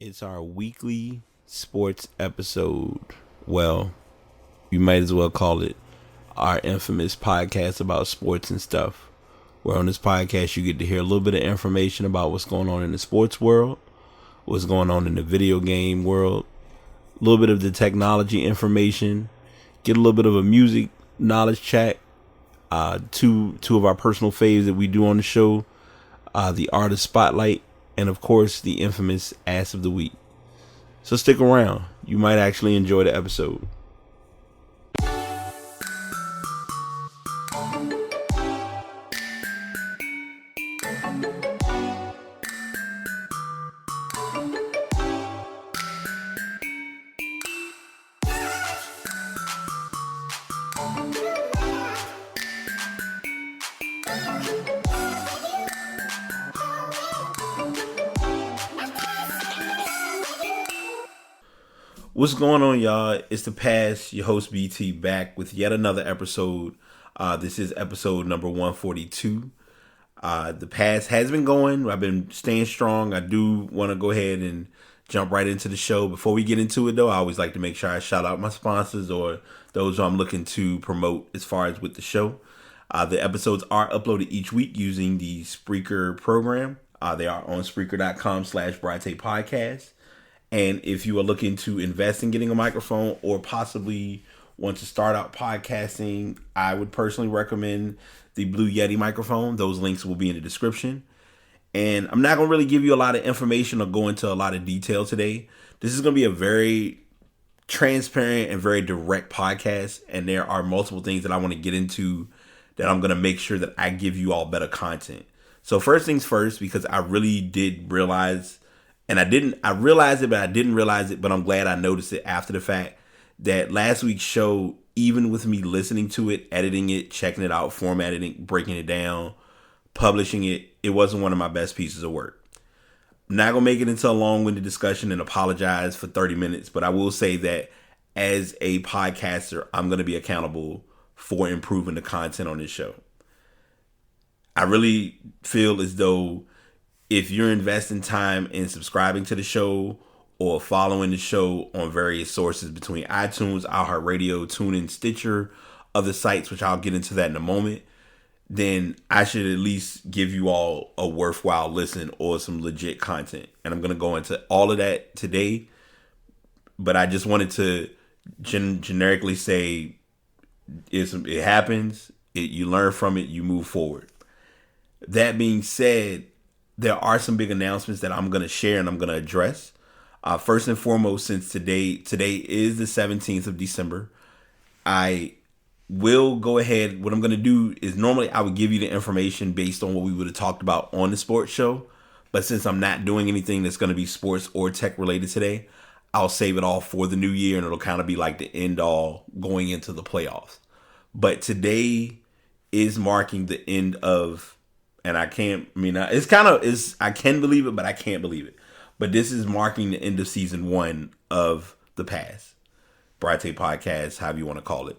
It's our weekly sports episode. Well, you might as well call it our infamous podcast about sports and stuff. Where on this podcast, you get to hear a little bit of information about what's going on in the sports world, what's going on in the video game world, a little bit of the technology information, get a little bit of a music knowledge chat. Two of our personal faves that we do on the show, the artist spotlight, and of course the infamous ass of the week. So stick around. You might actually enjoy the episode. What's going on, y'all? It's the Pass, your host BT, back with yet another episode. This is episode number 142. The Pass has been going. I've been staying strong. I do want to go ahead and jump right into the show. Before we get into it, though, I always like to make sure I shout out my sponsors or those who I'm looking to promote as far as with the show. The episodes are uploaded each week using the Spreaker program. They are on Spreaker.com/BriTapePodcast. And if you are looking to invest in getting a microphone or possibly want to start out podcasting, I would personally recommend the Blue Yeti microphone. Those links will be in the description. And I'm not going to really give you a lot of information or go into a lot of detail today. This is going to be a very transparent and very direct podcast. And there are multiple things that I want to get into that I'm going to make sure that I give you all better content. So first things first, because I really did realize, and I realized it, but I didn't realize it, but I'm glad I noticed it after the fact, that last week's show, even with me listening to it, editing it, checking it out, formatting it, breaking it down, publishing it, it wasn't one of my best pieces of work. I'm not going to make it into a long-winded discussion and apologize for 30 minutes, but I will say that as a podcaster, I'm going to be accountable for improving the content on this show. I really feel as though if you're investing time in subscribing to the show or following the show on various sources between iTunes, iHeartRadio, TuneIn, Stitcher, other sites, which I'll get into that in a moment, then I should at least give you all a worthwhile listen or some legit content. And I'm going to go into all of that today. But I just wanted to generically say it happens, you learn from it, you move forward. That being said, there are some big announcements that I'm going to share and I'm going to address. First and foremost, since today is the 17th of December, I will go ahead. What I'm going to do is normally I would give you the information based on what we would have talked about on the sports show. But since I'm not doing anything that's going to be sports or tech related today, I'll save it all for the new year and it'll kind of be like the end all going into the playoffs. But today is marking the end of, and I can believe it, but I can't believe it. But this is marking the end of season 1 of The Pass. BriTape Podcast, however you want to call it.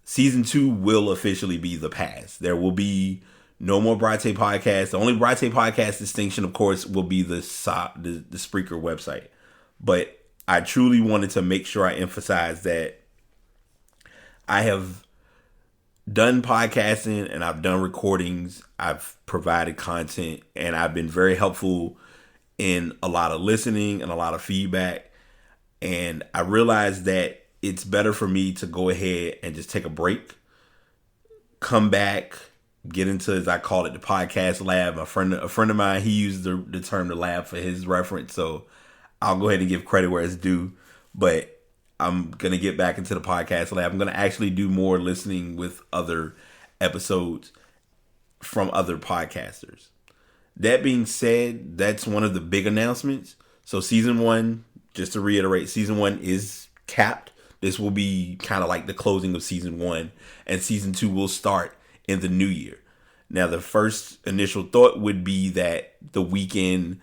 Season 2 will officially be The Pass. There will be no more BriTape Podcast. The only BriTape Podcast distinction, of course, will be the Spreaker website. But I truly wanted to make sure I emphasize that I have done podcasting and I've done recordings. I've provided content and I've been very helpful in a lot of listening and a lot of feedback. And I realized that it's better for me to go ahead and just take a break, come back, get into, as I call it, the podcast lab. A friend of mine, he used the term the lab for his reference. So I'll go ahead and give credit where it's due. But I'm going to get back into the podcast lab. I'm going to actually do more listening with other episodes from other podcasters. That being said, that's one of the big announcements. So season 1, just to reiterate, season 1 is capped. This will be kind of like the closing of season 1, and season 2 will start in the new year. Now, the first initial thought would be that the weekend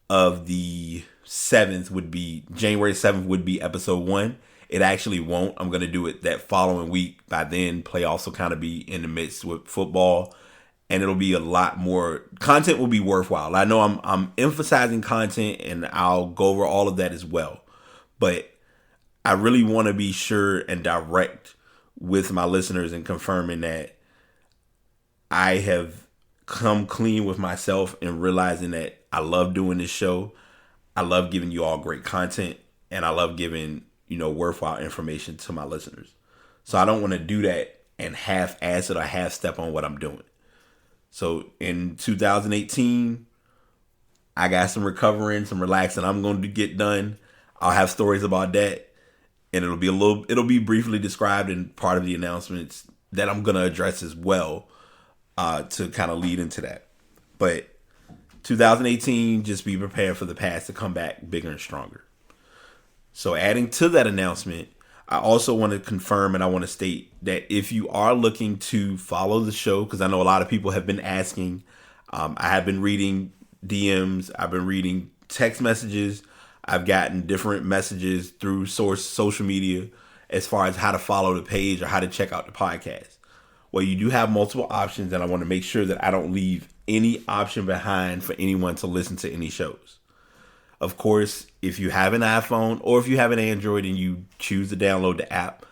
of the 7th would be January 7th would be episode 1. It actually won't. I'm going to do it that following week. By then, playoffs will kind of be in the midst with football. and it'll be a lot more content will be worthwhile. I know I'm emphasizing content, and I'll go over all of that as well. But I really want to be sure and direct with my listeners and confirming that I have come clean with myself and realizing that I love doing this show. I love giving you all great content, and I love giving, worthwhile information to my listeners. So I don't want to do that and half-ass it or half-step on what I'm doing. So in 2018, I got some recovering, some relaxing I'm going to get done. I'll have stories about that, and it'll be briefly described in part of the announcements that I'm going to address as well, to kind of lead into that. But 2018, just be prepared for the past to come back bigger and stronger. So adding to that announcement, I also want to confirm and I want to state that if you are looking to follow the show, because I know a lot of people have been asking, I have been reading DMs, I've been reading text messages, I've gotten different messages through social media as far as how to follow the page or how to check out the podcast. Well, you do have multiple options, and I want to make sure that I don't leave any option behind for anyone to listen to any shows. Of course, if you have an iPhone or if you have an Android and you choose to download the app,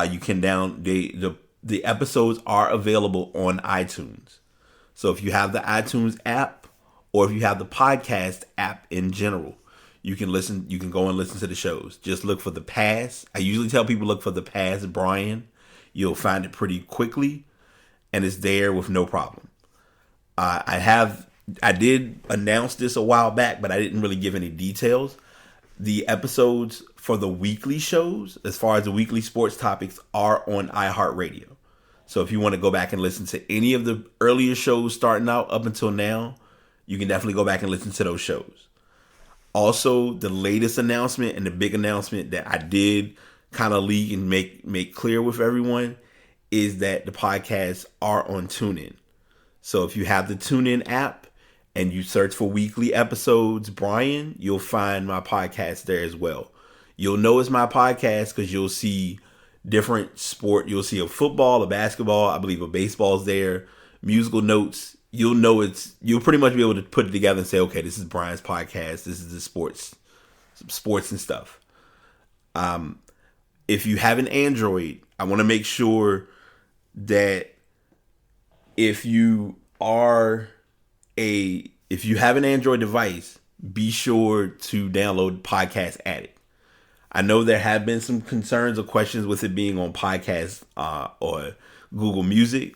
you can the episodes are available on iTunes. So if you have the iTunes app or if you have the podcast app in general, you can go and listen to the shows. Just look for The Pass. I usually tell people look for The Pass Brian. You'll find it pretty quickly, and it's there with no problem. I did announce this a while back, but I didn't really give any details. The episodes for the weekly shows, as far as the weekly sports topics, are on iHeartRadio. So if you want to go back and listen to any of the earlier shows starting out up until now, you can definitely go back and listen to those shows. Also, the latest announcement and the big announcement that I did kind of leak and make clear with everyone is that the podcasts are on TuneIn. So if you have the TuneIn app and you search for weekly episodes, Brian, you'll find my podcast there as well. You'll know it's my podcast because you'll see different sport. You'll see a football, a basketball, I believe a baseball's there, musical notes. You'll pretty much be able to put it together and say, okay, this is Brian's podcast. This is the sports and stuff. If you have an Android, I want to make sure that if you have an Android device, be sure to download Podcast Addict. I know there have been some concerns or questions with it being on Podcast or Google Music.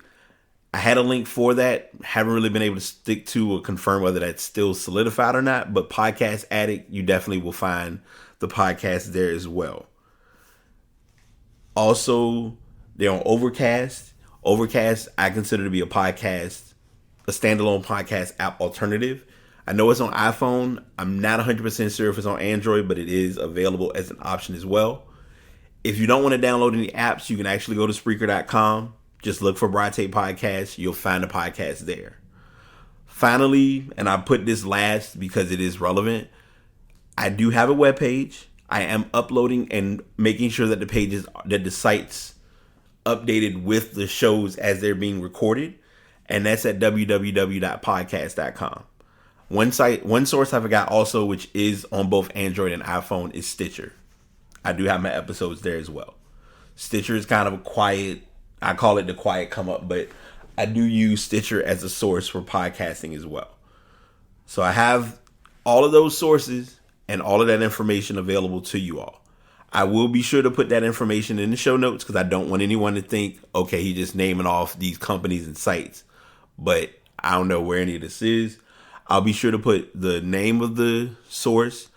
I had a link for that. Haven't really been able to stick to or confirm whether that's still solidified or not. But Podcast Addict, you definitely will find the podcast there as well. Also, they're on Overcast. Overcast, I consider to be a standalone podcast app alternative. I know it's on iPhone. I'm not 100% sure if it's on Android, but it is available as an option as well. If you don't want to download any apps, you can actually go to Spreaker.com. Just look for Broad Tape Podcast. You'll find the podcast there. Finally, and I put this last because it is relevant, I do have a webpage. I am uploading and making sure that the site's updated with the shows as they're being recorded. And that's at www.podcast.com. One source I forgot also, which is on both Android and iPhone, is Stitcher. I do have my episodes there as well. Stitcher is kind of a quiet, I call it the quiet come up, but I do use Stitcher as a source for podcasting as well. So I have all of those sources and all of that information available to you all. I will be sure to put that information in the show notes because I don't want anyone to think, okay, he's just naming off these companies and sites, but I don't know where any of this is. I'll be sure to put the name of the source,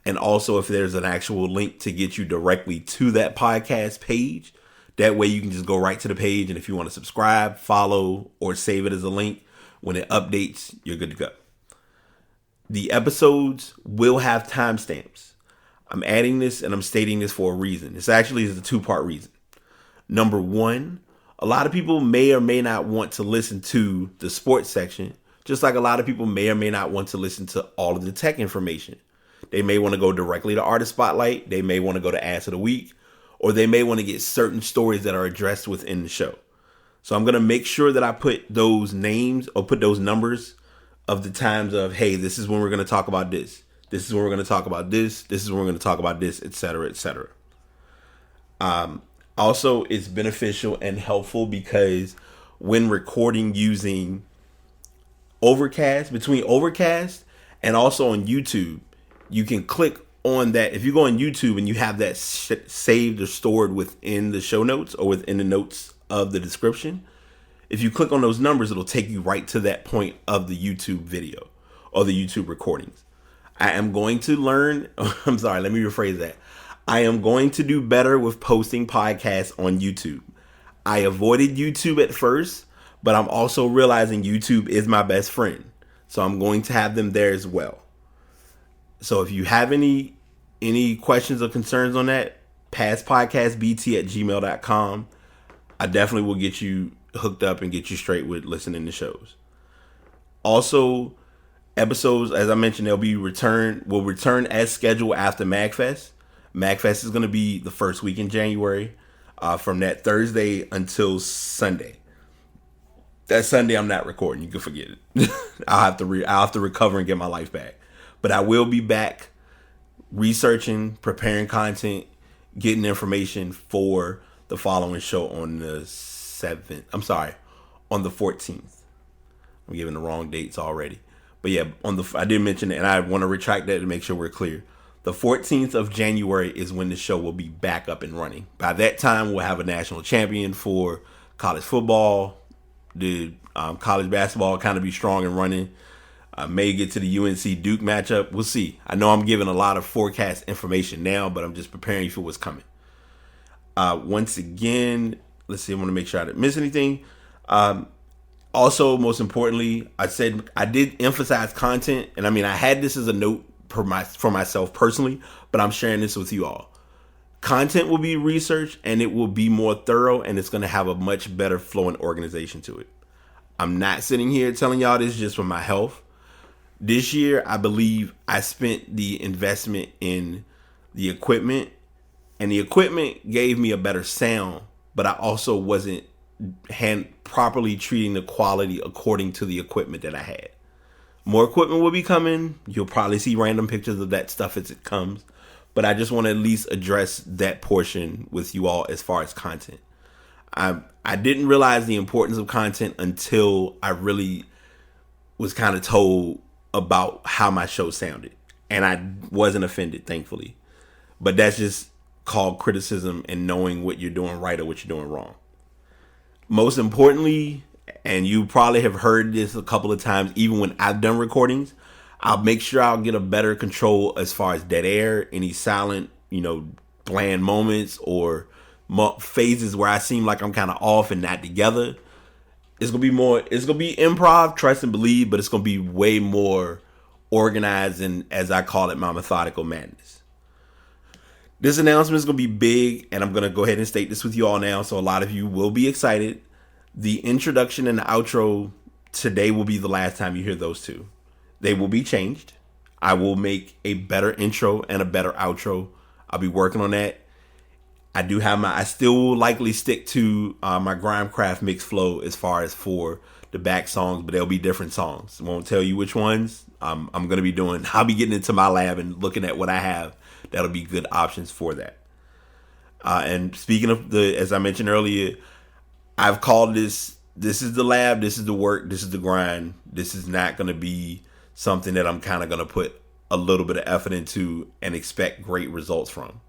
and also if there's an actual link to get you directly to that podcast page. That way you can just go right to the page, and if you want to subscribe, follow, or save it as a link, when it updates, you're good to go. The episodes will have timestamps. I'm adding this and I'm stating this for a reason. This actually is a two-part reason. Number one, a lot of people may or may not want to listen to the sports section, just like a lot of people may or may not want to listen to all of the tech information. They may want to go directly to Artist Spotlight. They may want to go to Ass of the Week, or they may want to get certain stories that are addressed within the show. So I'm going to make sure that I put those names or put those numbers of the times of, hey, this is when we're going to talk about this. This is when we're going to talk about this. This is when we're going to talk about this, etc., etc. Also, it's beneficial and helpful because when recording using Overcast, between Overcast and also on YouTube, you can click on that. If you go on YouTube and you have that saved or stored within the show notes or within the notes of the description, if you click on those numbers, it'll take you right to that point of the YouTube video or the YouTube recordings. I am going to learn. I'm sorry, let me rephrase that. I am going to do better with posting podcasts on YouTube. I avoided YouTube at first, but I'm also realizing YouTube is my best friend. So I'm going to have them there as well. So if you have any questions or concerns on that, passpodcastbt@gmail.com. I definitely will get you hooked up and get you straight with listening to shows. Also, episodes, as I mentioned, will return as scheduled after MagFest. MagFest is going to be the first week in January, from that Thursday until Sunday. That Sunday I'm not recording. You can forget it. I'll have to recover and get my life back. But I will be back researching, preparing content, getting information for the following show on the 7th. I'm sorry, on the 14th. I'm giving the wrong dates already. But yeah, I did mention it, and I want to retract that to make sure we're clear. The 14th of January is when the show will be back up and running. By that time, we'll have a national champion for college football. The college basketball kind of be strong and running. I may get to the UNC Duke matchup. We'll see. I know I'm giving a lot of forecast information now, but I'm just preparing you for what's coming. Once again, let's see. I want to make sure I didn't miss anything. Also, most importantly, I said I did emphasize content, and I mean I had this as a note for myself personally, but I'm sharing this with you all. Content will be researched, and it will be more thorough, and it's going to have a much better flow and organization to it. I'm not sitting here telling y'all this just for my health. This year, I believe I spent the investment in the equipment, and the equipment gave me a better sound, but I also wasn't properly treating the quality according to the equipment that I had. More equipment will be coming. You'll probably see random pictures of that stuff as it comes, but I just want to at least address that portion with you all as far as content. I didn't realize the importance of content until I really was kind of told about how my show sounded, and I wasn't offended, thankfully. But that's just called criticism and knowing what you're doing right or what you're doing wrong. Most importantly, and you probably have heard this a couple of times, even when I've done recordings, I'll make sure I'll get a better control as far as dead air, any silent, bland moments or phases where I seem like I'm kind of off and not together. It's going to be improv, trust and believe, but it's going to be way more organized and, as I call it, my methodical madness. This announcement is going to be big, and I'm going to go ahead and state this with you all now, so a lot of you will be excited. The introduction and the outro today will be the last time you hear those two. They will be changed. I will make a better intro and a better outro. I'll be working on that. I still will likely stick to my Grimecraft mix flow as far as for the back songs, but they'll be different songs. I won't tell you which ones. I'm going to be doing. I'll be getting into my lab and looking at what I have. That'll be good options for that. And speaking of as I mentioned earlier, I've called this is the lab, this is the work, this is the grind. This is not going to be something that I'm kind of going to put a little bit of effort into and expect great results from.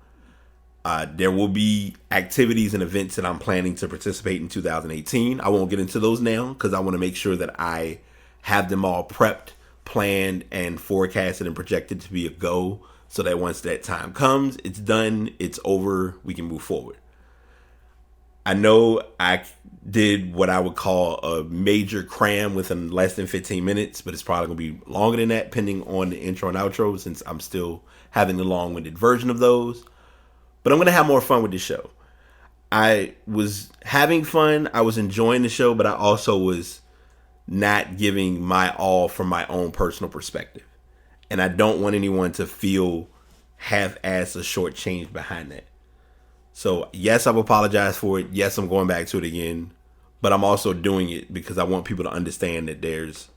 There will be activities and events that I'm planning to participate in 2018. I won't get into those now because I want to make sure that I have them all prepped, planned, and forecasted and projected to be a go so that once that time comes, it's done, it's over, we can move forward. I know I did what I would call a major cram within less than 15 minutes, but it's probably going to be longer than that, depending on the intro and outro, since I'm still having the long-winded version of those. But I'm going to have more fun with this show. I was having fun. I was enjoying the show, but I also was not giving my all from my own personal perspective. And I don't want anyone to feel half-assed or shortchanged behind that. So, yes, I've apologized for it. Yes, I'm going back to it again. but I'm also doing it because I want people to understand that there's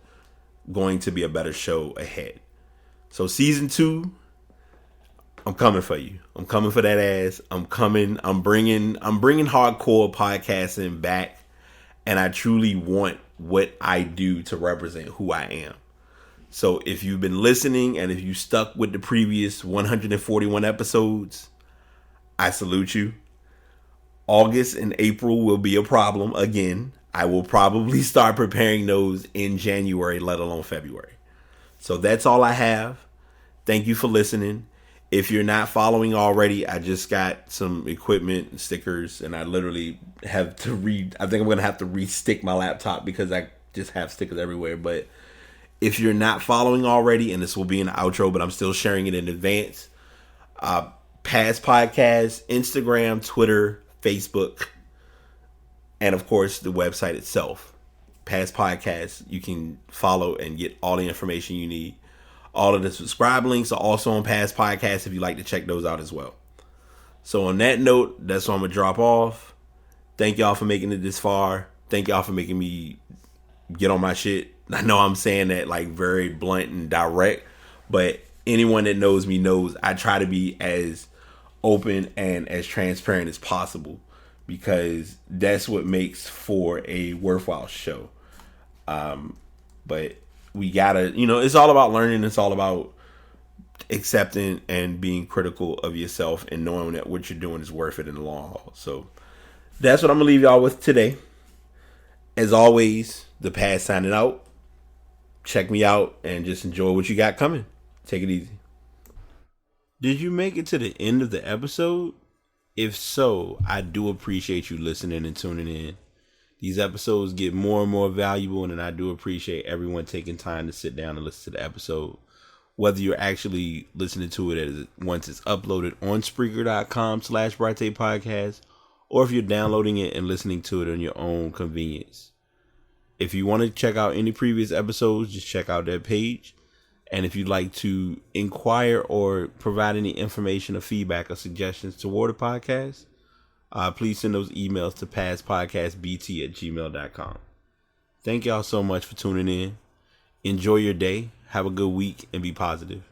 going to be a better show ahead. So season 2, I'm coming for you. I'm coming for that ass. I'm coming. I'm bringing hardcore podcasting back, and I truly want what I do to represent who I am. So if you've been listening and if you stuck with the previous 141 episodes, I salute you. August and April will be a problem again. I will probably start preparing those in January, let alone February. So that's all I have. Thank you for listening. If you're not following already, I just got some equipment and stickers, and I literally have to I think I'm going to have to re-stick my laptop because I just have stickers everywhere. But if you're not following already, and this will be an outro, but I'm still sharing it in advance, Past Podcast, Instagram, Twitter, Facebook, and of course the website itself, Past Podcast. You can follow and get all the information you need. All of the subscribe links are also on Past Podcasts if you'd like to check those out as well. So on that note, that's where I'm going to drop off. Thank y'all for making it this far. Thank y'all for making me get on my shit. I know I'm saying that like very blunt and direct, but anyone that knows me knows I try to be as open and as transparent as possible because that's what makes for a worthwhile show. But we gotta, it's all about learning. It's all about accepting and being critical of yourself and knowing that what you're doing is worth it in the long haul. So that's what I'm gonna leave y'all with today. As always, the Past signing out. Check me out and just enjoy what you got coming. Take it easy. Did you make it to the end of the episode? If so, I do appreciate you listening and tuning in. These episodes get more and more valuable, and I do appreciate everyone taking time to sit down and listen to the episode. Whether you're actually listening to it once it's uploaded on Spreaker.com/Brate Podcast, or if you're downloading it and listening to it on your own convenience. If you want to check out any previous episodes, just check out that page. And if you'd like to inquire or provide any information or feedback or suggestions toward the podcast, please send those emails to pastpodcastbt@gmail.com. Thank y'all so much for tuning in. Enjoy your day. Have a good week and be positive.